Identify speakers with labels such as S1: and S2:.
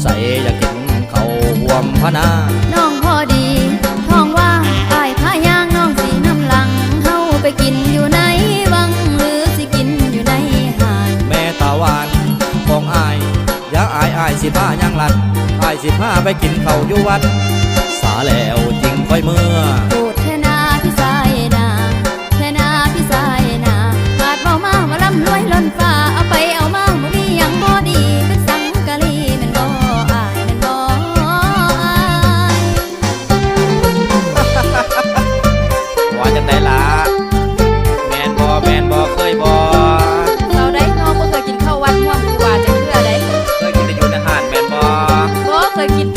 S1: ใส่อยากกินเขาห่วมพนา
S2: น้องพอดีท้องว่าอายพายางน้องสีน้ำหลังเฮาไปกินอยู่ในวังหรือสิกินอยู่ในหาด
S1: แม่ตาหวานของอายอย่าอายสิผ้ายังลัดอายสิผ้าไปกินเขาอยู่วัดสาแล้วจริงค่อยเมื่อ
S2: พูดแค่นาพี่สายนาแค่นาพี่สายนาขาดเบามาว่าลำรวยล้นฟ้าเอาไปเอามาบ่มีหยังบ่ดีเป็นสังกะลีแม่นบ่อายแม่นบ่อาย
S1: ว่าจังไดล่ะแมนบ่เคยบ่
S2: เราได้น้องบ่เคยกินข้าววัดม่วงกูว่าจังเทื่อใด
S1: เคยกินแต่อยู่ในห้านแมนบ่
S2: เคยกิน